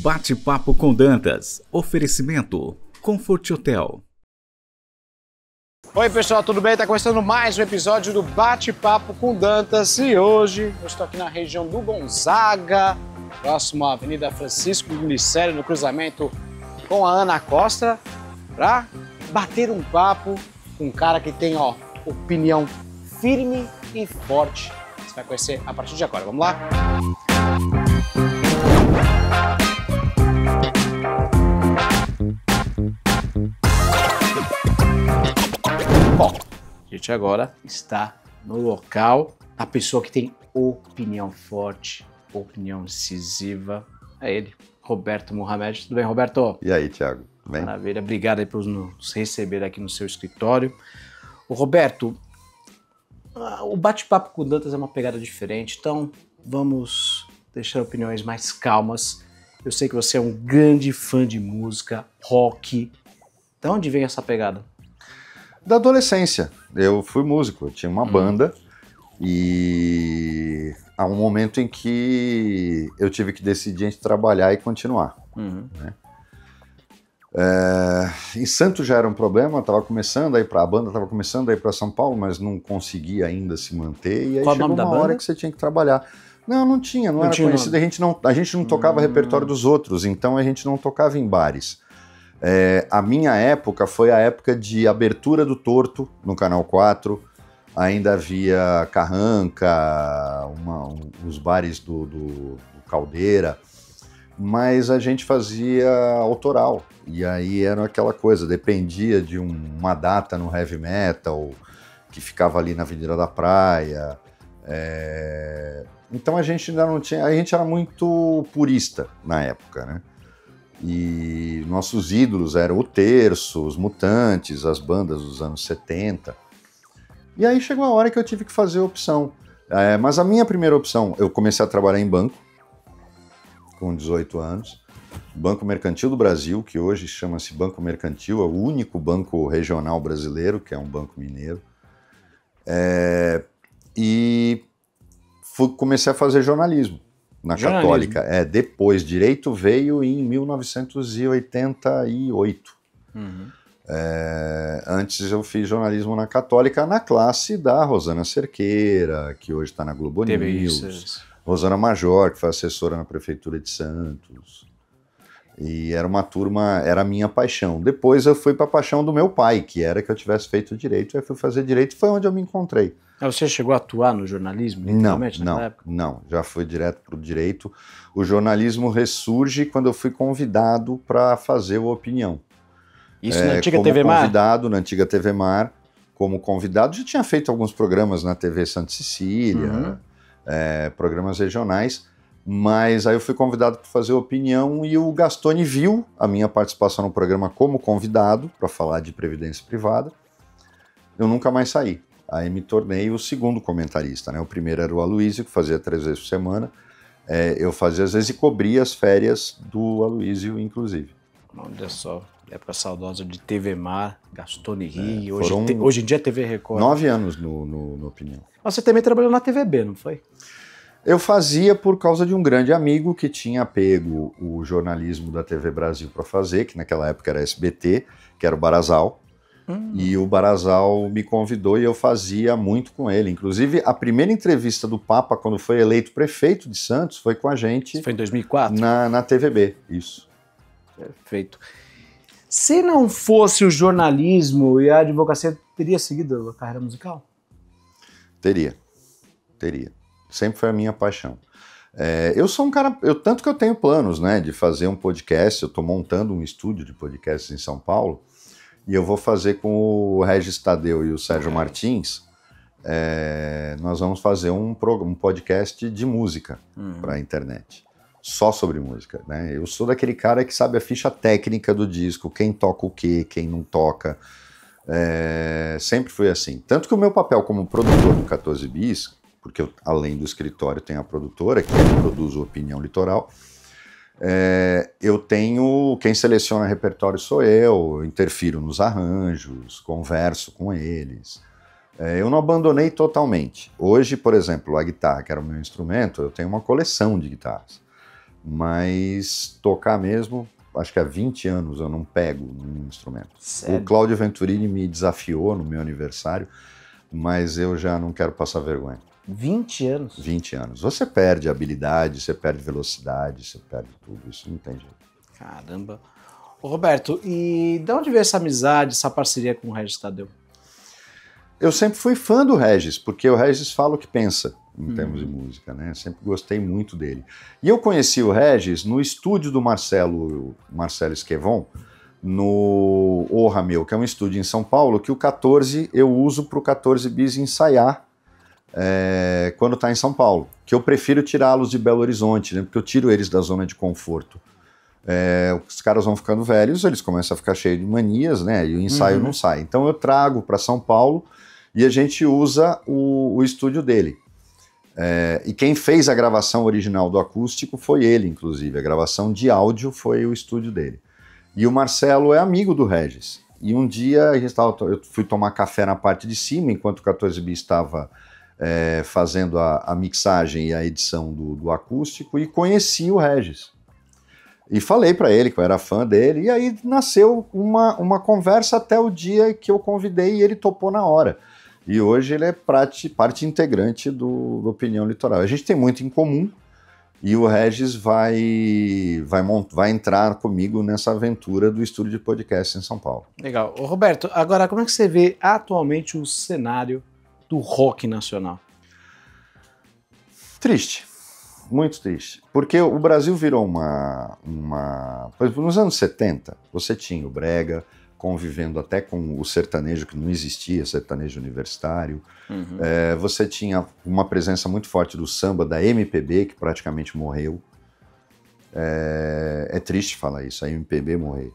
Bate-papo com Dantas. Oferecimento Comfort Hotel. Oi pessoal, tudo bem? Está começando mais um episódio do Bate-Papo com Dantas e hoje eu estou aqui na região do Gonzaga, próximo à Avenida Francisco Glicério, no cruzamento com a Ana Costa, para bater um papo com um cara que tem opinião firme e forte. Você vai conhecer a partir de agora, vamos lá? Bom, a gente agora está no local, a pessoa que tem opinião forte, opinião decisiva, é ele, Roberto Mohamed. Tudo bem, Roberto? E aí, Thiago? Tudo bem? Maravilha, obrigado aí por nos receber aqui no seu escritório. O Roberto, o bate-papo com o Dantas é uma pegada diferente, então vamos deixar opiniões mais calmas. Eu sei que você é um grande fã de música, rock. De onde vem essa pegada? Da adolescência. Eu fui músico, eu tinha uma banda e há um momento em que eu tive que decidir entre trabalhar e continuar. Né? Em Santos já era um problema, estava começando a ir para a banda, estava começando a ir para São Paulo, mas não conseguia ainda se manter. E aí Qual chegou o nome da uma hora banda? que você tinha que trabalhar. Não tinha, não era tinha conhecido, a gente não tocava repertório dos outros, então a gente não tocava em bares. A minha época foi a época de abertura do Torto no Canal 4, ainda havia Carranca, os bares do Caldeira, mas a gente fazia autoral, e aí era aquela coisa, dependia de uma data no heavy metal, que ficava ali na Avenida da Praia, então a gente ainda não tinha, a gente era muito purista na época, né? E nossos ídolos eram o Terço, os Mutantes, as bandas dos anos 70. E aí chegou a hora que eu tive que fazer a opção. Mas a minha primeira opção, eu comecei a trabalhar em banco, com 18 anos. Banco Mercantil do Brasil, que hoje chama-se Banco Mercantil, é o único banco regional brasileiro, que é um banco mineiro. E comecei a fazer jornalismo. Na Católica. Depois, Direito veio em 1988. Antes eu fiz jornalismo na Católica, na classe da Rosana Cerqueira, que hoje está na Globo News. Rosana Major, que foi assessora na Prefeitura de Santos. E era uma turma, era a minha paixão. Depois eu fui para a paixão do meu pai, que era que eu tivesse feito Direito. Aí fui fazer Direito e foi onde eu me encontrei. Você chegou a atuar no jornalismo? Não, já fui direto para o Direito. O jornalismo ressurge quando eu fui convidado para fazer o Opinião. Isso na antiga TV Mar? Convidado na antiga TV Mar, como convidado. Já tinha feito alguns programas na TV Santa Cecília, programas regionais, mas aí eu fui convidado para fazer Opinião e o Gastone viu a minha participação no programa como convidado para falar de previdência privada. Eu nunca mais saí. Aí me tornei o segundo comentarista, né? O primeiro era o Aloysio, que fazia 3 vezes por semana. Eu fazia às vezes e cobria as férias do Aloysio, inclusive. Olha só, época saudosa de TV Mar, Gastone Rio, hoje em dia é TV Record. 9 anos no Opinião. Mas você também trabalhou na TVB, não foi? Eu fazia por causa de um grande amigo que tinha pego o jornalismo da TV Brasil para fazer, que naquela época era SBT, que era o Barazal. E o Barazal me convidou e eu fazia muito com ele. Inclusive, a primeira entrevista do Papa, quando foi eleito prefeito de Santos, foi com a gente. Isso foi em 2004? Na TVB, isso. Perfeito. Se não fosse o jornalismo e a advocacia, teria seguido a carreira musical? Teria. Sempre foi a minha paixão. Eu sou um cara, tanto que eu tenho planos, né, de fazer um podcast. Eu estou montando um estúdio de podcasts em São Paulo. E eu vou fazer com o Regis Tadeu e o Sérgio Martins, nós vamos fazer um podcast de música para a internet, só sobre música, né? Eu sou daquele cara que sabe a ficha técnica do disco, quem toca o quê, quem não toca, sempre foi assim. Tanto que o meu papel como produtor do 14 Bis, porque eu, além do escritório, tenho a produtora, que produz o Opinião Litoral, eu tenho, quem seleciona repertório sou eu interfiro nos arranjos, converso com eles. Eu não abandonei totalmente. Hoje, por exemplo, a guitarra, que era o meu instrumento, eu tenho uma coleção de guitarras. Mas tocar mesmo, acho que há 20 anos eu não pego num instrumento. Sério? O Cláudio Venturini me desafiou no meu aniversário, mas eu já não quero passar vergonha. 20 anos? 20 anos. Você perde habilidade, você perde velocidade, você perde tudo. Isso não tem jeito. Caramba. Ô, Roberto, e de onde veio essa amizade, essa parceria com o Regis Tadeu? Eu sempre fui fã do Regis, porque o Regis fala o que pensa em termos de música, né? Sempre gostei muito dele. E eu conheci o Regis no estúdio do Marcelo Esquevon, no Orra Meu, que é um estúdio em São Paulo, que o 14 eu uso para o 14 Bis ensaiar quando está em São Paulo, que eu prefiro tirá-los de Belo Horizonte, né? Porque eu tiro eles da zona de conforto. Os caras vão ficando velhos, eles começam a ficar cheios de manias, né? E o ensaio não sai. Então eu trago para São Paulo e a gente usa o estúdio dele. E quem fez a gravação original do acústico foi ele, inclusive. A gravação de áudio foi o estúdio dele. E o Marcelo é amigo do Regis. E um dia eu fui tomar café na parte de cima, enquanto o 14 Bis estava fazendo a mixagem e a edição do acústico, e conheci o Regis. E falei para ele que eu era fã dele, e aí nasceu uma conversa até o dia que eu convidei e ele topou na hora. E hoje ele é parte integrante do Opinião Litoral. A gente tem muito em comum e o Regis vai entrar comigo nessa aventura do estúdio de podcast em São Paulo. Legal. Ô, Roberto, agora como é que você vê atualmente o cenário do rock nacional? Triste. Muito triste. Porque o Brasil virou Por exemplo, nos anos 70, você tinha o brega convivendo até com o sertanejo, que não existia, sertanejo universitário. Você tinha uma presença muito forte do samba, da MPB, que praticamente morreu. É triste falar isso, a MPB morreu.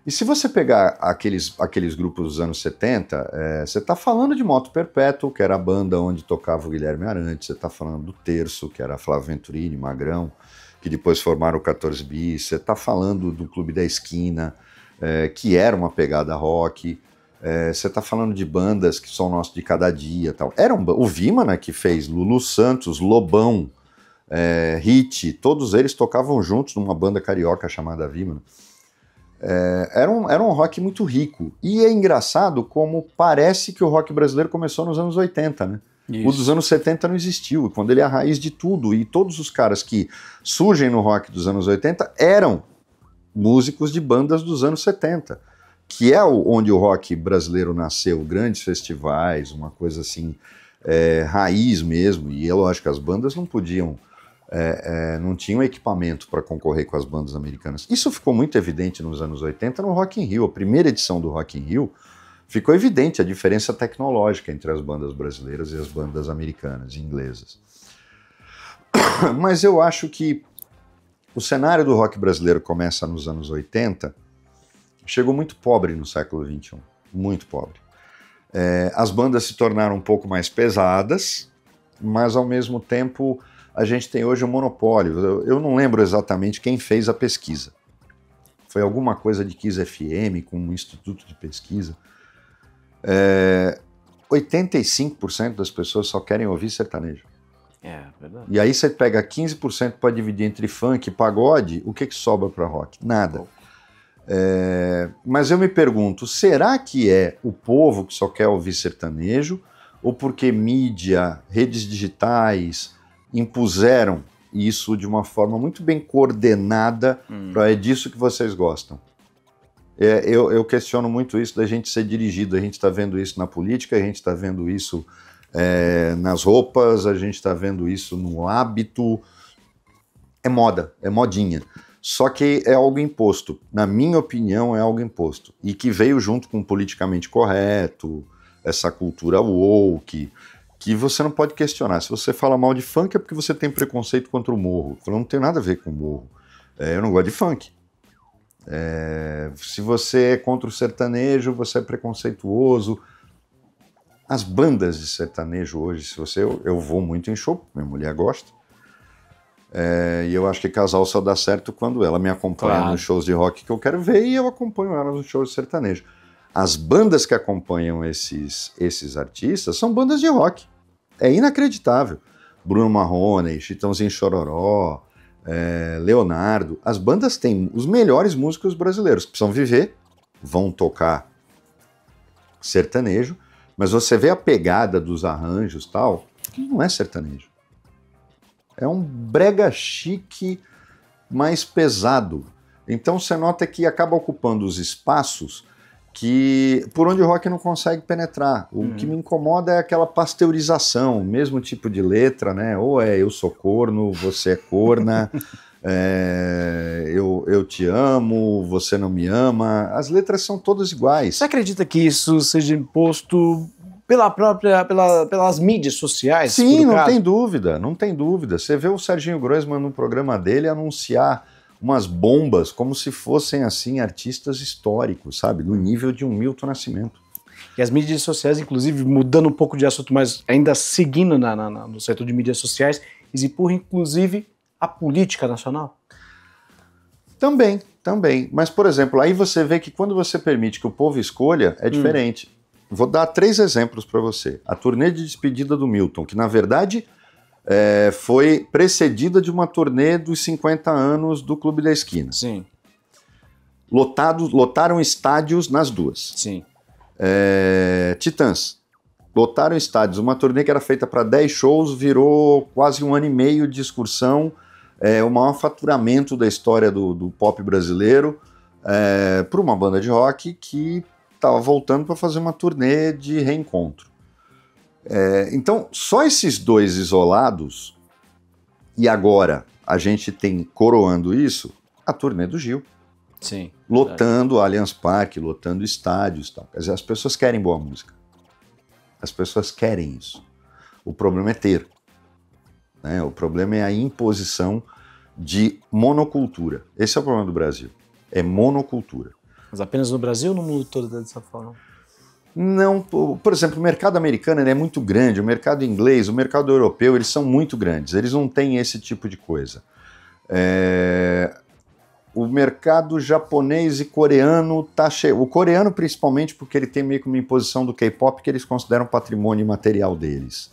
E se você pegar aqueles grupos dos anos 70, você está falando de Moto Perpétuo, que era a banda onde tocava o Guilherme Arantes, você está falando do Terço, que era Flávio Venturini, Magrão, que depois formaram o 14 Bis, você está falando do Clube da Esquina, que era uma pegada rock, você está falando de bandas que são nossos de cada dia. Tal. O Vimana, que fez Lulu Santos, Lobão, Hit, todos eles tocavam juntos numa banda carioca chamada Vimana. Era um rock muito rico. E é engraçado como parece que o rock brasileiro começou nos anos 80, né? Isso. O dos anos 70 não existiu, quando ele é a raiz de tudo. E todos os caras que surgem no rock dos anos 80 eram músicos de bandas dos anos 70, que é onde o rock brasileiro nasceu, grandes festivais, uma coisa assim, raiz mesmo. E é lógico, as bandas não podiam... não tinham equipamento para concorrer com as bandas americanas. Isso ficou muito evidente nos anos 80 no Rock in Rio. A primeira edição do Rock in Rio ficou evidente a diferença tecnológica entre as bandas brasileiras e as bandas americanas e inglesas. Mas eu acho que o cenário do rock brasileiro começa nos anos 80, chegou muito pobre no século XXI, muito pobre. As bandas se tornaram um pouco mais pesadas, mas ao mesmo tempo... a gente tem hoje um monopólio. Eu não lembro exatamente quem fez a pesquisa. Foi alguma coisa de Kiss FM, com um instituto de pesquisa. 85% das pessoas só querem ouvir sertanejo. Verdade. E aí você pega 15% para dividir entre funk e pagode, o que sobra para rock? Nada. Mas eu me pergunto, será que é o povo que só quer ouvir sertanejo? Ou porque mídia, redes digitais... impuseram isso de uma forma muito bem coordenada para disso que vocês gostam. Eu questiono muito isso da gente ser dirigido, a gente está vendo isso na política, a gente está vendo isso nas roupas, a gente está vendo isso no hábito. É moda, é modinha. Só que é algo imposto, na minha opinião é algo imposto, e que veio junto com o politicamente correto, essa cultura woke, que você não pode questionar. Se você fala mal de funk é porque você tem preconceito contra o morro. Eu não tenho nada a ver com o morro. Eu não gosto de funk. Se você é contra o sertanejo, você é preconceituoso. As bandas de sertanejo hoje, eu vou muito em show, minha mulher gosta. E eu acho que casal só dá certo quando ela me acompanha nos shows de rock que eu quero ver e eu acompanho ela nos shows de sertanejo. As bandas que acompanham esses artistas são bandas de rock. É inacreditável. Bruno Marrone, Chitãozinho Chororó, Leonardo. As bandas têm os melhores músicos brasileiros, que precisam viver, vão tocar sertanejo, mas você vê a pegada dos arranjos e tal, que não é sertanejo. É um brega chique mais pesado. Então você nota que acaba ocupando os espaços por onde o rock não consegue penetrar. O que me incomoda é aquela pasteurização, o mesmo tipo de letra, né? Ou eu sou corno, você é corna, eu te amo, você não me ama. As letras são todas iguais. Você acredita que isso seja imposto pelas mídias sociais? Sim, não tem dúvida, não tem dúvida. Você vê o Serginho Groisman no programa dele anunciar umas bombas como se fossem, assim, artistas históricos, sabe? No nível de um Milton Nascimento. E as mídias sociais, inclusive, mudando um pouco de assunto, mas ainda seguindo no setor de mídias sociais, eles empurram, inclusive, a política nacional? Também. Mas, por exemplo, aí você vê que quando você permite que o povo escolha, é diferente. Vou dar 3 exemplos para você. A turnê de despedida do Milton, que, na verdade, foi precedida de uma turnê dos 50 anos do Clube da Esquina. Sim. Lotaram estádios nas duas. Sim. Titãs. Lotaram estádios. Uma turnê que era feita para 10 shows virou quase 1 ano e meio de excursão. O maior faturamento da história do pop brasileiro para uma banda de rock que estava voltando para fazer uma turnê de reencontro. Então, só esses 2 isolados, e agora a gente tem, coroando isso, a turnê do Gil. Sim. Lotando Allianz Parque, lotando estádios e tal. Quer dizer, as pessoas querem boa música. As pessoas querem isso. O problema é ter. Né? O problema é a imposição de monocultura. Esse é o problema do Brasil. É monocultura. Mas apenas no Brasil ou no mundo todo dessa forma? Não, por exemplo, o mercado americano ele é muito grande, o mercado inglês, o mercado europeu, eles são muito grandes, eles não têm esse tipo de coisa. O mercado japonês e coreano tá cheio. O coreano principalmente porque ele tem meio que uma imposição do K-pop que eles consideram patrimônio imaterial deles.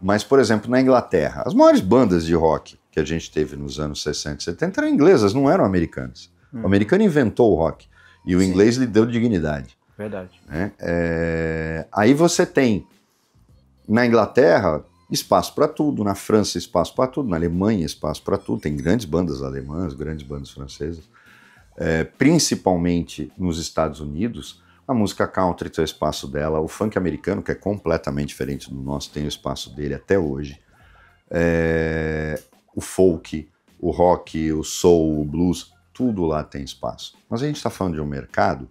Mas, por exemplo, na Inglaterra, as maiores bandas de rock que a gente teve nos anos 60 e 70 eram inglesas, não eram americanas. O americano inventou o rock e o inglês lhe deu dignidade. Verdade. Aí você tem, na Inglaterra, espaço para tudo, na França, espaço para tudo, na Alemanha, espaço para tudo, tem grandes bandas alemãs, grandes bandas francesas, principalmente nos Estados Unidos, a música country tem o espaço dela, o funk americano, que é completamente diferente do nosso, tem o espaço dele até hoje, o folk, o rock, o soul, o blues, tudo lá tem espaço. Mas a gente está falando de um mercado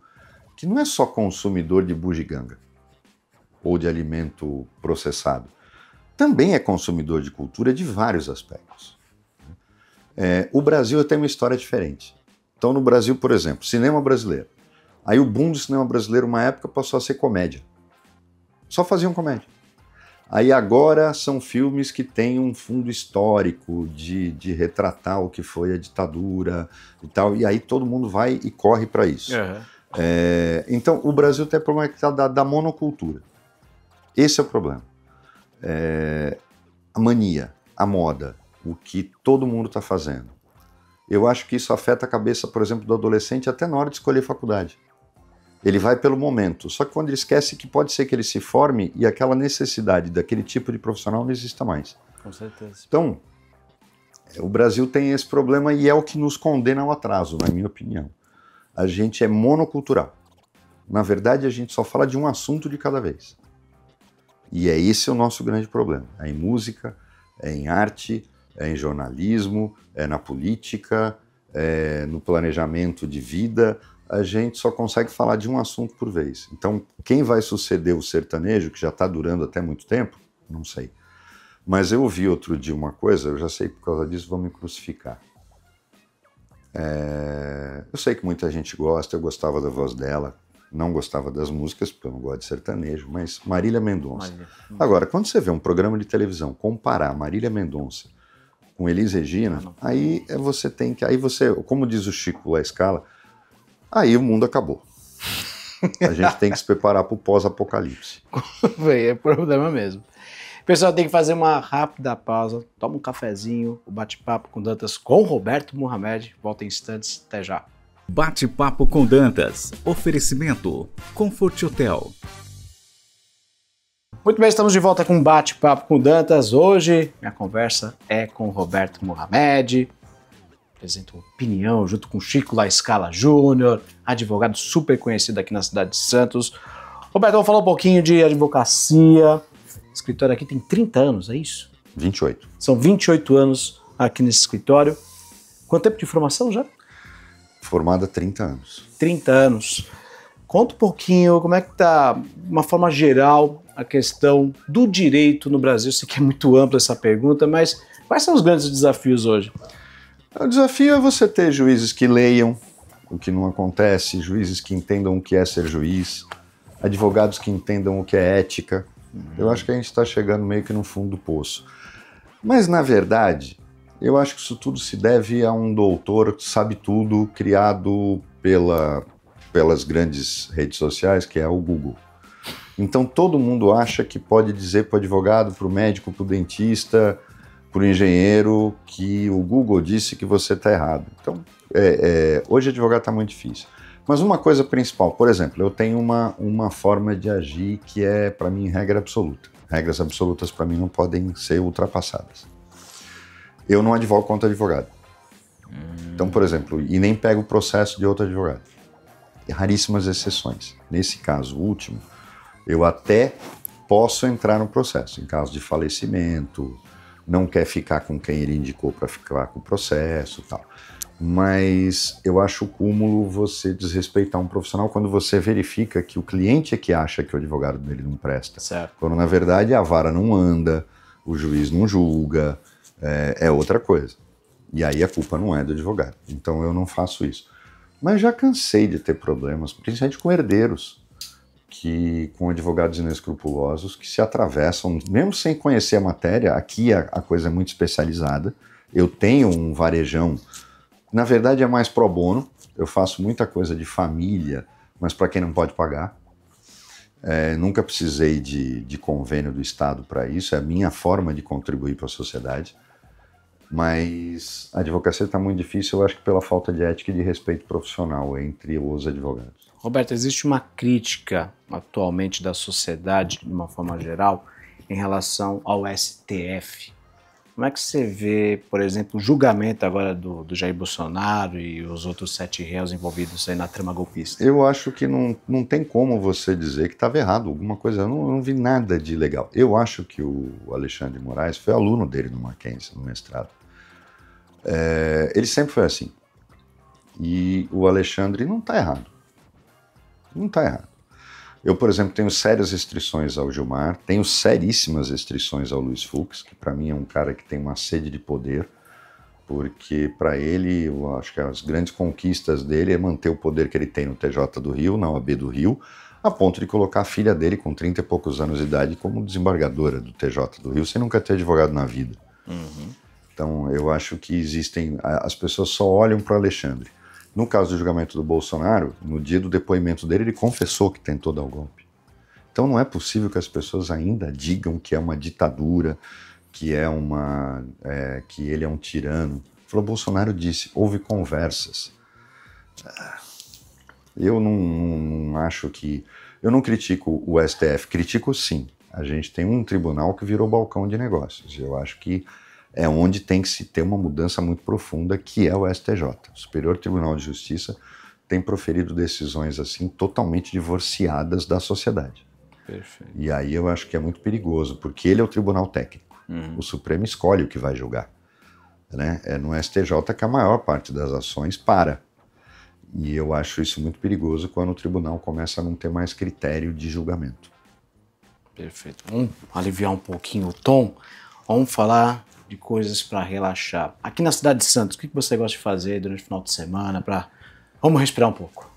que não é só consumidor de bugiganga ou de alimento processado, também é consumidor de cultura de vários aspectos. O Brasil tem uma história diferente. Então, no Brasil, por exemplo, cinema brasileiro. Aí o boom do cinema brasileiro, uma época, passou a ser comédia. Só faziam comédia. Aí agora são filmes que têm um fundo histórico de retratar o que foi a ditadura e tal, e aí todo mundo vai e corre para isso. Então, o Brasil tem o problema da monocultura. Esse é o problema. A mania, a moda, o que todo mundo está fazendo. Eu acho que isso afeta a cabeça, por exemplo, do adolescente até na hora de escolher faculdade. Ele vai pelo momento, só que quando ele esquece que pode ser que ele se forme e aquela necessidade daquele tipo de profissional não exista mais. Com certeza. Então, o Brasil tem esse problema e é o que nos condena ao atraso, na minha opinião. A gente é monocultural. Na verdade, a gente só fala de um assunto de cada vez. E é esse o nosso grande problema. É em música, é em arte, é em jornalismo, é na política, é no planejamento de vida. A gente só consegue falar de um assunto por vez. Então, quem vai suceder o sertanejo, que já está durando até muito tempo, não sei. Mas eu ouvi outro dia uma coisa, eu já sei por causa disso, vão me crucificar. Eu sei que muita gente gosta, eu gostava da voz dela, não gostava das músicas, porque eu não gosto de sertanejo, mas Marília Mendonça. Agora, quando você vê um programa de televisão comparar Marília Mendonça com Elis Regina, aí você tem que, como diz o Chico La Scala, aí o mundo acabou. A gente tem que se preparar para o pós-apocalipse. É problema mesmo. Pessoal, tem que fazer uma rápida pausa. Toma um cafezinho, o bate-papo com Dantas com Roberto Mohamed. Volta em instantes, até já. Bate-papo com Dantas. Oferecimento Comfort Hotel. Muito bem, estamos de volta com Bate-papo com Dantas. Hoje, minha conversa é com o Roberto Mohamed. Apresento opinião junto com Chico La Scala Júnior, advogado super conhecido aqui na cidade de Santos. Roberto, vamos falar um pouquinho de advocacia. O escritório aqui tem 30 anos, é isso? 28. São 28 anos aqui nesse escritório. Quanto tempo de formação já? Formada há 30 anos. 30 anos. Conta um pouquinho como é que está, de uma forma geral, a questão do direito no Brasil. Sei que é muito ampla essa pergunta, mas quais são os grandes desafios hoje? O desafio é você ter juízes que leiam o que não acontece, juízes que entendam o que é ser juiz, advogados que entendam o que é ética. Eu acho que a gente está chegando meio que no fundo do poço. Mas, na verdade, eu acho que isso tudo se deve a um doutor que sabe tudo, criado pelas grandes redes sociais, que é o Google. Então, todo mundo acha que pode dizer para o advogado, para o médico, para o dentista, para o engenheiro, que o Google disse que você está errado. Então, hoje advogar está muito difícil. Mas uma coisa principal, por exemplo, eu tenho uma forma de agir que é, para mim, regra absoluta. Regras absolutas, para mim, não podem ser ultrapassadas. Eu não advogo contra advogado. Então, por exemplo, e nem pego o processo de outro advogado. E raríssimas exceções. Nesse caso último, eu até posso entrar no processo, em caso de falecimento, não quer ficar com quem ele indicou para ficar com o processo e tal. Mas eu acho o cúmulo você desrespeitar um profissional quando você verifica que o cliente é que acha que o advogado dele não presta. Certo. Quando, na verdade, a vara não anda, o juiz não julga, é outra coisa. E aí a culpa não é do advogado. Então eu não faço isso. Mas já cansei de ter problemas, principalmente com herdeiros, com advogados inescrupulosos que se atravessam, mesmo sem conhecer a matéria. Aqui a coisa é muito especializada. Eu tenho um varejão. Na verdade é mais pro bono, eu faço muita coisa de família, mas para quem não pode pagar. Nunca precisei de convênio do Estado para isso, é a minha forma de contribuir para a sociedade. Mas a advocacia está muito difícil, eu acho que pela falta de ética e de respeito profissional entre os advogados. Roberto, existe uma crítica atualmente da sociedade, de uma forma geral, em relação ao STF. Como é que você vê, por exemplo, o julgamento agora do Jair Bolsonaro e os outros 7 réus envolvidos aí na trama golpista? Eu acho que não tem como você dizer que estava errado alguma coisa. Eu não vi nada de legal. Eu acho que o Alexandre de Moraes foi aluno dele no Mackenzie, no mestrado. Ele sempre foi assim. E o Alexandre não está errado. Não está errado. Eu, por exemplo, tenho sérias restrições ao Gilmar, tenho seríssimas restrições ao Luiz Fux, que para mim é um cara que tem uma sede de poder, porque para ele, eu acho que as grandes conquistas dele é manter o poder que ele tem no TJ do Rio, na OAB do Rio, a ponto de colocar a filha dele com 30 e poucos anos de idade como desembargadora do TJ do Rio, sem nunca ter advogado na vida. Então, eu acho que as pessoas só olham para o Alexandre. No caso do julgamento do Bolsonaro, no dia do depoimento dele, ele confessou que tentou dar o golpe. Então não é possível que as pessoas ainda digam que é uma ditadura, que ele é um tirano. O Bolsonaro disse, houve conversas. Eu não acho que... Eu não critico o STF, critico sim. A gente tem um tribunal que virou balcão de negócios. Eu acho que é onde tem que se ter uma mudança muito profunda, que é o STJ. O Superior Tribunal de Justiça tem proferido decisões assim totalmente divorciadas da sociedade. Perfeito. E aí eu acho que é muito perigoso, porque ele é o tribunal técnico. O Supremo escolhe o que vai julgar. Né? É no STJ que a maior parte das ações para. E eu acho isso muito perigoso quando o tribunal começa a não ter mais critério de julgamento. Perfeito. Vamos aliviar um pouquinho o tom. Vamos falar de coisas para relaxar. Aqui na cidade de Santos, o que você gosta de fazer durante o final de semana? Vamos respirar um pouco.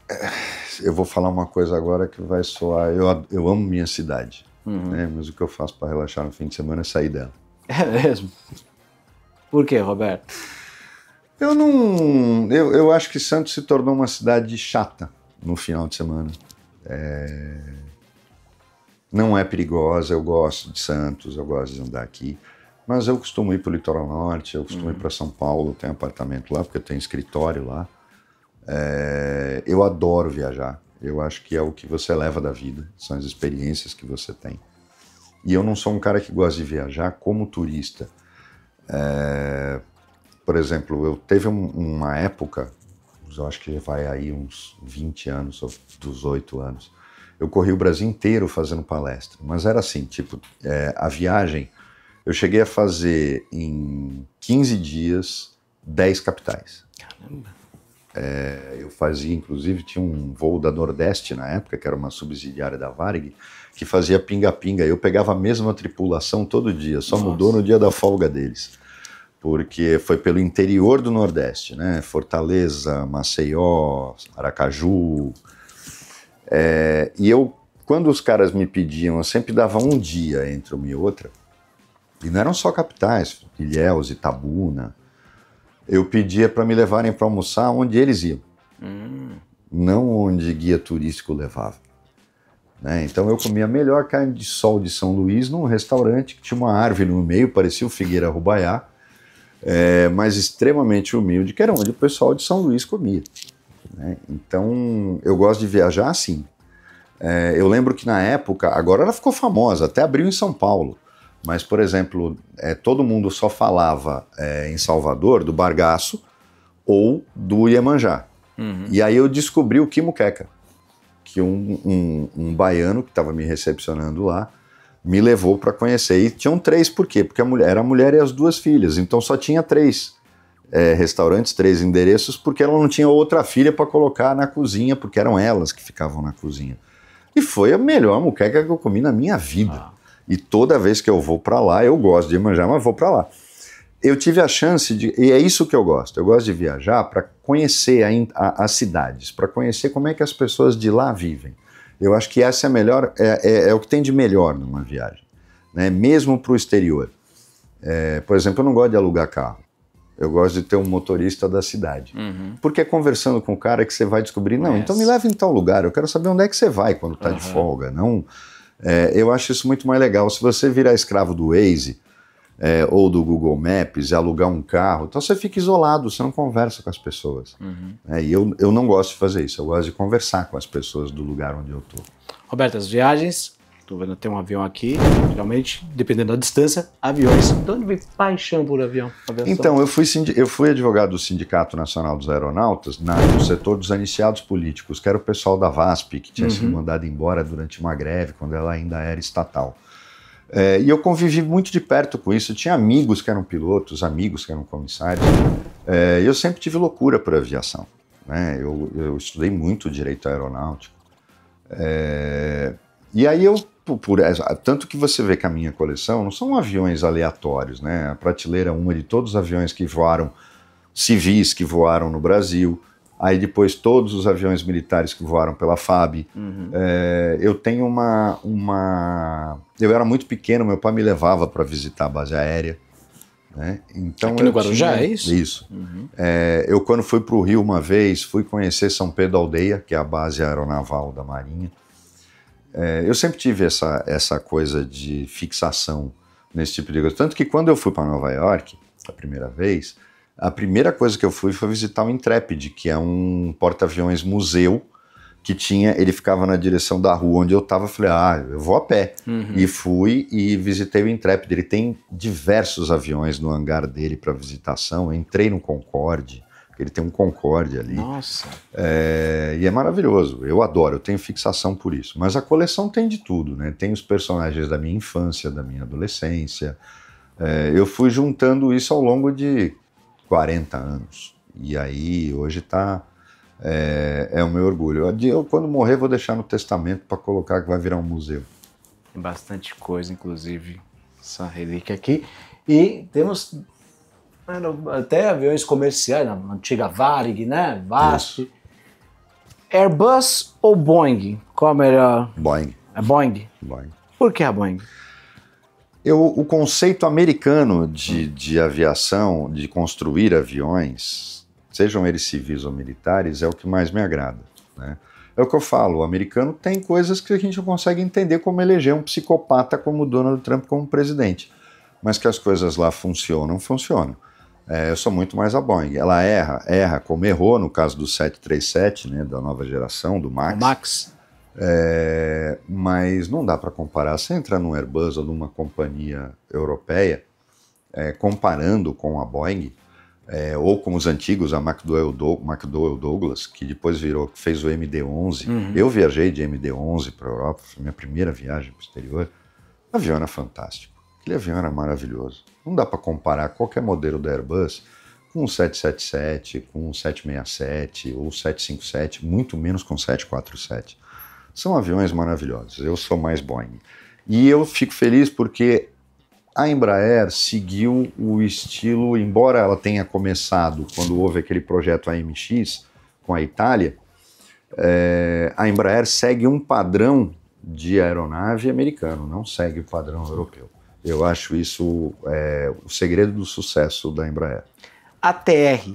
Eu vou falar uma coisa agora que vai soar... Eu amo minha cidade, né? Mas o que eu faço para relaxar no fim de semana é sair dela. É mesmo? Por quê, Roberto? Eu acho que Santos se tornou uma cidade chata no final de semana. não é perigosa, eu gosto de Santos, eu gosto de andar aqui, mas eu costumo ir para o litoral norte, eu costumo ir para São Paulo, tenho apartamento lá, porque eu tenho escritório lá. Eu adoro viajar, eu acho que é o que você leva da vida, são as experiências que você tem. E eu não sou um cara que gosta de viajar como turista. Por exemplo, eu teve uma época, eu acho que vai aí uns 20 anos, ou 18 anos, eu corri o Brasil inteiro fazendo palestra, mas era assim, tipo, a viagem, eu cheguei a fazer em 15 dias 10 capitais. Caramba! Eu fazia, inclusive, tinha um voo da Nordeste na época, que era uma subsidiária da Varig, que fazia pinga-pinga. Eu pegava a mesma tripulação todo dia, só mudou no dia da folga deles. Porque foi pelo interior do Nordeste, né? Fortaleza, Maceió, Aracaju. E eu, quando os caras me pediam, eu sempre dava um dia entre uma e outra. E não eram só capitais, Ilhéus, Itabuna. Eu pedia para me levarem para almoçar onde eles iam, não onde guia turístico levava. Né? Então eu comia a melhor carne de sol de São Luís num restaurante que tinha uma árvore no meio, parecia o Figueira Rubaiá, mas extremamente humilde, que era onde o pessoal de São Luís comia. Né? Então eu gosto de viajar assim. Eu lembro que na época, agora ela ficou famosa, até abriu em São Paulo. Mas, por exemplo, todo mundo só falava em Salvador do bagaço ou do Iemanjá. E aí eu descobri o Quimuqueca, que um baiano que estava me recepcionando lá me levou para conhecer. E tinham 3, por quê? Porque era a mulher e as 2 filhas, então só tinha 3 restaurantes, 3 endereços, porque ela não tinha outra filha para colocar na cozinha, porque eram elas que ficavam na cozinha. E foi a melhor muqueca que eu comi na minha vida. E toda vez que eu vou para lá, eu gosto de Iemanjá, mas vou para lá. Eu tive a chance de... E é isso que eu gosto de viajar para conhecer as cidades, para conhecer como é que as pessoas de lá vivem. Eu acho que essa é a melhor... É o que tem de melhor numa viagem, né? Mesmo para o exterior. Por exemplo, eu não gosto de alugar carro. Eu gosto de ter um motorista da cidade. Porque é conversando com o cara que você vai descobrir, não, então me leva em tal lugar, eu quero saber onde é que você vai quando está de folga, não... eu acho isso muito mais legal. Se você virar escravo do Waze ou do Google Maps e alugar um carro, então você fica isolado, você não conversa com as pessoas. E eu não gosto de fazer isso, eu gosto de conversar com as pessoas do lugar onde eu estou. Roberto, as viagens, tô vendo, tem um avião aqui, geralmente, dependendo da distância, aviões. De onde vem paixão por avião? Então, eu fui advogado do Sindicato Nacional dos Aeronautas no setor dos iniciados políticos, que era o pessoal da VASP, que tinha sido mandado embora durante uma greve, quando ela ainda era estatal. E eu convivi muito de perto com isso, eu tinha amigos que eram pilotos, amigos que eram comissários, e eu sempre tive loucura por aviação. Né? Eu estudei muito direito aeronáutico, e aí tanto que você vê que a minha coleção não são aviões aleatórios, né? A prateleira uma de todos os aviões que voaram, civis que voaram no Brasil, aí depois todos os aviões militares que voaram pela FAB. Eu tenho eu era muito pequeno, meu pai me levava para visitar a base aérea. Né? Então, aqui no Guarujá, é isso? Isso. Eu, quando fui para o Rio uma vez, fui conhecer São Pedro Aldeia, que é a base aeronaval da Marinha. Eu sempre tive essa coisa de fixação nesse tipo de coisa. Tanto que quando eu fui para Nova York, a primeira vez, a primeira coisa que eu fui foi visitar o Intrepid, que é um porta-aviões museu que ele ficava na direção da rua onde eu estava. Falei, eu vou a pé. E fui e visitei o Intrepid. Ele tem diversos aviões no hangar dele para visitação. Eu entrei no Concorde, ele tem um Concorde ali. Nossa! E é maravilhoso, eu adoro, eu tenho fixação por isso. Mas a coleção tem de tudo, né? Tem os personagens da minha infância, da minha adolescência. Eu fui juntando isso ao longo de 40 anos. E aí, hoje é o meu orgulho. Eu, quando morrer, vou deixar no testamento para colocar que vai virar um museu. Tem bastante coisa, inclusive, essa relíquia aqui. E temos... até aviões comerciais, na antiga Varig, né? VASP. Airbus ou Boeing? Qual é a melhor? Boeing. É Boeing? Boeing. Por que a Boeing? O conceito americano de aviação, de construir aviões, sejam eles civis ou militares, é o que mais me agrada. Né? É o que eu falo, o americano tem coisas que a gente não consegue entender, como eleger um psicopata como o Donald Trump como presidente. Mas que as coisas lá funcionam. Eu sou muito mais a Boeing. Ela erra como errou no caso do 737, né, da nova geração, do Max. O Max. Mas não dá para comparar. Você entra num Airbus ou numa companhia europeia, comparando com a Boeing, ou com os antigos, a McDonnell Douglas, que depois fez o MD-11. Eu viajei de MD-11 para a Europa, foi minha primeira viagem para o exterior. O avião era fantástico, aquele avião era maravilhoso. Não dá para comparar qualquer modelo da Airbus com o 777, com o 767 ou o 757, muito menos com o 747. São aviões maravilhosos, eu sou mais Boeing. E eu fico feliz porque a Embraer seguiu o estilo, embora ela tenha começado quando houve aquele projeto AMX com a Itália, a Embraer segue um padrão de aeronave americano, não segue o padrão europeu. Eu acho isso o segredo do sucesso da Embraer. A TR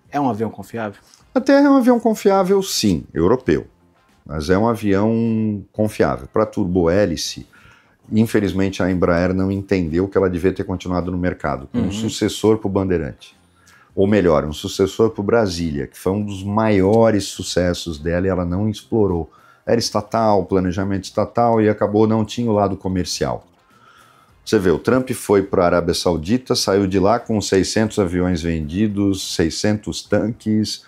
é um avião confiável? A TR é um avião confiável, sim, europeu, mas é um avião confiável. Para turbohélice, infelizmente a Embraer não entendeu que ela devia ter continuado no mercado, com um sucessor para o Bandeirante. Ou melhor, um sucessor para o Brasília, que foi um dos maiores sucessos dela e ela não explorou. Era estatal, planejamento estatal e acabou não tinha o lado comercial. Você vê, o Trump foi para a Arábia Saudita, saiu de lá com 600 aviões vendidos, 600 tanques.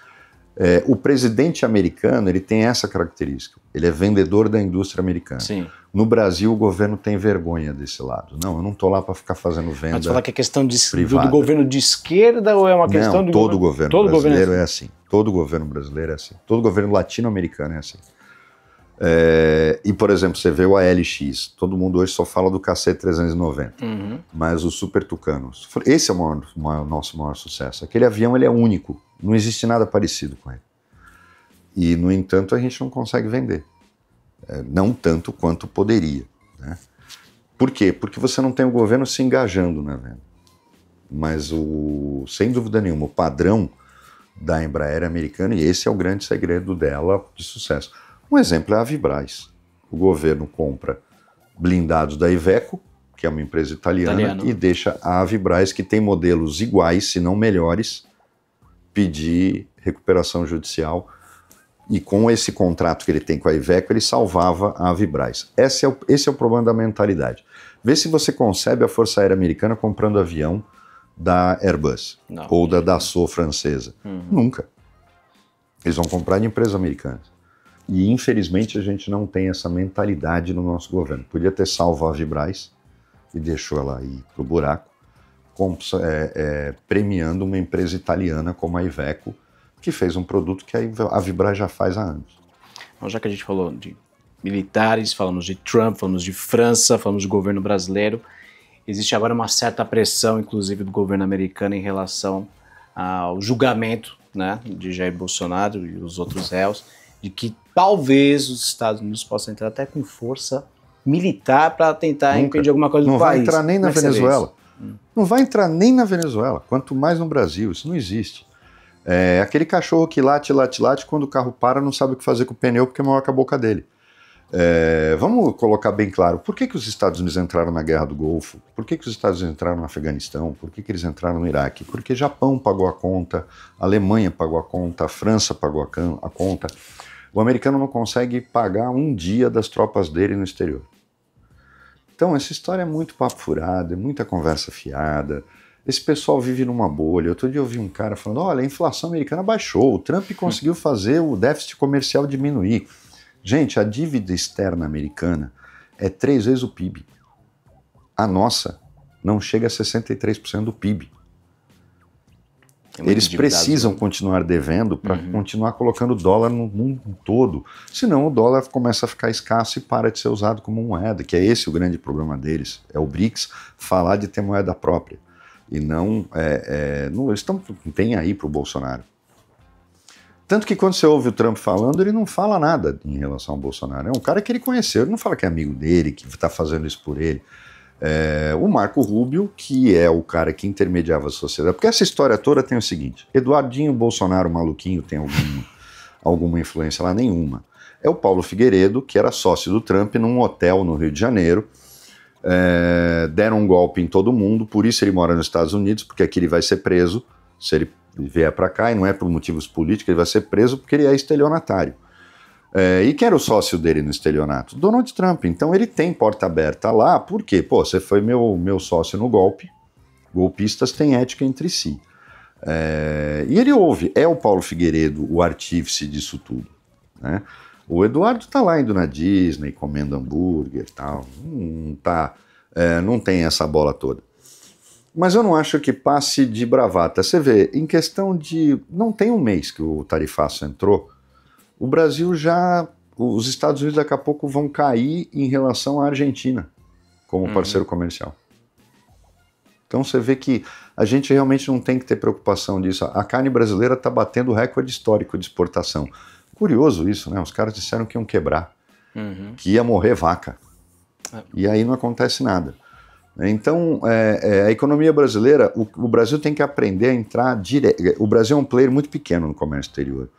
O presidente americano, ele tem essa característica, ele é vendedor da indústria americana. Sim. No Brasil, o governo tem vergonha desse lado. Não, eu não estou lá para ficar fazendo venda. Mas você fala que é questão do governo de esquerda ou é uma questão do todo governo brasileiro é assim. Todo governo brasileiro é assim. Todo governo latino-americano é assim. E, por exemplo, você vê o ALX, todo mundo hoje só fala do KC-390, mas o Super Tucano, esse é o nosso maior sucesso. Aquele avião ele é único, não existe nada parecido com ele. E, no entanto, a gente não consegue vender. Não tanto quanto poderia. Né? Por quê? Porque você não tem o governo se engajando na venda. Mas, sem dúvida nenhuma, o padrão da Embraer americana, e esse é o grande segredo dela de sucesso. Um exemplo é a Avibraz. O governo compra blindados da Iveco, que é uma empresa italiana, e deixa a Avibraz, que tem modelos iguais, se não melhores, pedir recuperação judicial. E com esse contrato que ele tem com a Iveco, ele salvava a Avibraz. Esse é o problema da mentalidade. Vê se você concebe a Força Aérea Americana comprando avião da Airbus ou da Dassault francesa. Nunca. Eles vão comprar de empresas americanas. E, infelizmente, a gente não tem essa mentalidade no nosso governo. Podia ter salvo a Avibraz e deixou ela ir para o buraco, premiando uma empresa italiana como a Iveco, que fez um produto que a Avibraz já faz há anos. Então, já que a gente falou de militares, falamos de Trump, falamos de França, falamos de governo brasileiro, existe agora uma certa pressão, inclusive, do governo americano em relação ao julgamento, né, de Jair Bolsonaro e os outros réus, de que talvez os Estados Unidos possam entrar até com força militar para tentar impedir alguma coisa do país. Não vai entrar nem na Venezuela. Não vai entrar nem na Venezuela, quanto mais no Brasil, isso não existe. Aquele cachorro que late, quando o carro para não sabe o que fazer com o pneu porque marca a boca dele. Vamos colocar bem claro, por que os Estados Unidos entraram na Guerra do Golfo? Por que os Estados Unidos entraram no Afeganistão? Por que eles entraram no Iraque? Porque Japão pagou a conta, a Alemanha pagou a conta, a França pagou a conta. O americano não consegue pagar um dia das tropas dele no exterior. Então, essa história é muito papo furado, é muita conversa fiada. Esse pessoal vive numa bolha. Outro dia eu vi um cara falando, olha, a inflação americana baixou, o Trump conseguiu fazer o déficit comercial diminuir. Gente, a dívida externa americana é 3 vezes o PIB. A nossa não chega a 63% do PIB. Eles precisam continuar devendo para continuar colocando dólar no mundo todo. Senão o dólar começa a ficar escasso e para de ser usado como moeda, que é esse o grande problema deles. É o BRICS falar de ter moeda própria. E não eles não tem aí para o Bolsonaro. Tanto que quando você ouve o Trump falando, ele não fala nada em relação ao Bolsonaro. É um cara que ele conheceu, ele não fala que é amigo dele, que está fazendo isso por ele. O Marco Rubio, que é o cara que intermediava a sociedade, porque essa história toda tem o seguinte, Eduardinho Bolsonaro maluquinho tem alguma influência lá? Nenhuma. é o Paulo Figueiredo, que era sócio do Trump num hotel no Rio de Janeiro. Deram um golpe em todo mundo, por isso ele mora nos Estados Unidos, porque aqui ele vai ser preso, se ele vier para cá, e não é por motivos políticos, ele vai ser preso porque ele é estelionatário. E quem era o sócio dele no estelionato? Donald Trump. Então ele tem porta aberta lá, porque, você foi meu sócio no golpe, golpistas têm ética entre si. E ele ouve, é o Paulo Figueiredo o artífice disso tudo, né? O Eduardo tá lá indo na Disney, comendo hambúrguer e tal, não tem essa bola toda. Mas eu não acho que passe de bravata. Você vê, em questão de... Não tem um mês que o tarifaço entrou, o Brasil os Estados Unidos daqui a pouco vão cair em relação à Argentina como parceiro comercial. Então você vê que a gente realmente não tem que ter preocupação disso. A carne brasileira está batendo o recorde histórico de exportação. Curioso isso, né? Os caras disseram que iam quebrar, que ia morrer vaca. E aí não acontece nada. Então, a economia brasileira, o Brasil tem que aprender a entrar direto. O Brasil é um player muito pequeno no comércio exterior.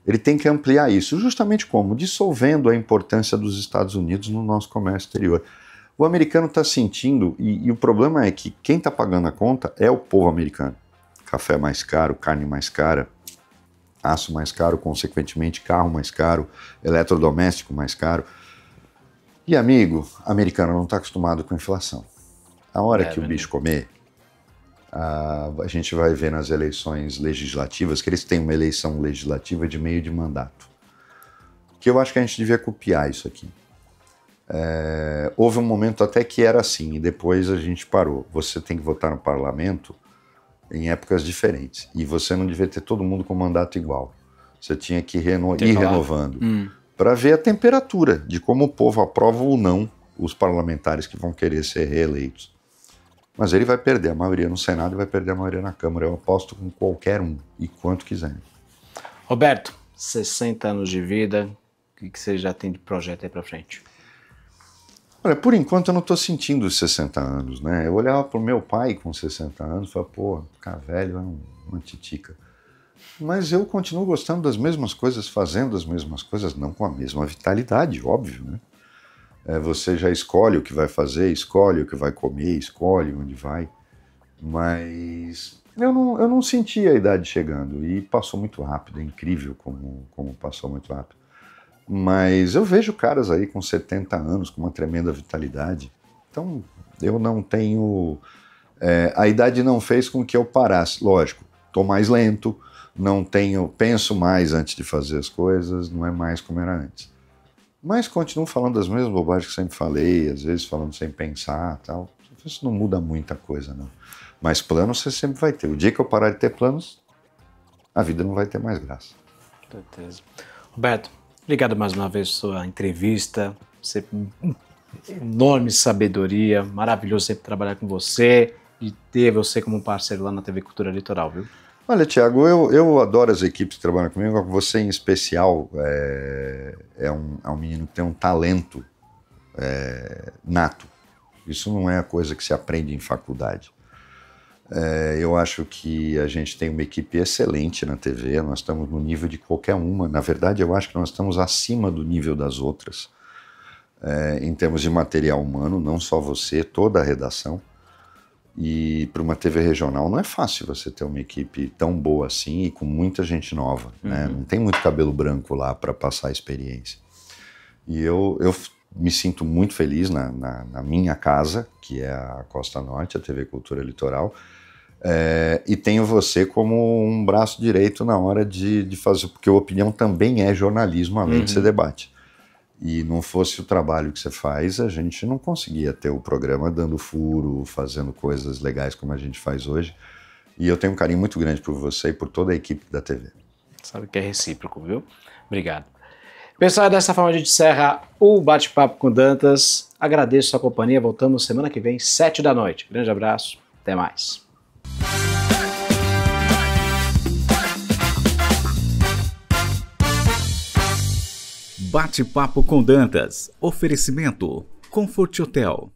Ele tem que ampliar isso. Justamente como? Dissolvendo a importância dos Estados Unidos no nosso comércio exterior. O americano está sentindo, e o problema é que quem está pagando a conta é o povo americano. Café mais caro, carne mais cara, aço mais caro, consequentemente carro mais caro, eletrodoméstico mais caro. E amigo, americano não está acostumado com inflação. A hora que o bicho comer, a gente vai ver nas eleições legislativas que eles têm uma eleição legislativa de meio de mandato. Que eu acho que a gente devia copiar isso aqui. Houve um momento até que era assim, e depois a gente parou. Você tem que votar no parlamento em épocas diferentes. E você não devia ter todo mundo com mandato igual. Você tinha que ir renovando para ver a temperatura de como o povo aprova ou não os parlamentares que vão querer ser reeleitos. Mas ele vai perder a maioria no Senado e vai perder a maioria na Câmara. Eu aposto com qualquer um e quanto quiser. Roberto, 60 anos de vida, o que você já tem de projeto aí para frente? Olha, por enquanto eu não estou sentindo os 60 anos, né? Eu olhava para o meu pai com 60 anos e falava, ficar velho é uma titica. Mas eu continuo gostando das mesmas coisas, fazendo as mesmas coisas, não com a mesma vitalidade, óbvio, né? Você já escolhe o que vai fazer, escolhe o que vai comer, escolhe onde vai. Mas eu não senti a idade chegando e passou muito rápido, é incrível como passou muito rápido. Mas eu vejo caras aí com 70 anos, com uma tremenda vitalidade. Então, eu não tenho... a idade não fez com que eu parasse. Lógico, estou mais lento, penso mais antes de fazer as coisas, não é mais como era antes. Mas continuo falando das mesmas bobagens que sempre falei, às vezes falando sem pensar e tal. Isso não muda muita coisa, não. Mas planos você sempre vai ter. O dia que eu parar de ter planos, a vida não vai ter mais graça. Com certeza. Roberto, obrigado mais uma vez pela sua entrevista. Você, enorme sabedoria, maravilhoso sempre trabalhar com você e ter você como parceiro lá na TV Cultura Litoral, viu? Olha, Thiago, eu adoro as equipes que trabalham comigo. Você, em especial, é um menino que tem um talento nato. Isso não é a coisa que se aprende em faculdade. Eu acho que a gente tem uma equipe excelente na TV, nós estamos no nível de qualquer uma. Na verdade, eu acho que nós estamos acima do nível das outras, em termos de material humano, não só você, toda a redação. E para uma TV regional não é fácil você ter uma equipe tão boa assim e com muita gente nova, né? Não tem muito cabelo branco lá para passar a experiência. E eu me sinto muito feliz na minha casa, que é a Costa Norte, a TV Cultura Litoral, e tenho você como um braço direito na hora de fazer, porque a opinião também é jornalismo, além de ser debate. E não fosse o trabalho que você faz, a gente não conseguia ter o programa dando furo, fazendo coisas legais como a gente faz hoje. E eu tenho um carinho muito grande por você e por toda a equipe da TV. Sabe que é recíproco, viu? Obrigado. Pessoal, dessa forma a gente encerra o Bate-Papo com Dantas. Agradeço a sua companhia. Voltamos semana que vem, 7 da noite. Grande abraço. Até mais. Bate-Papo com Dantas. Oferecimento Comfort Hotel.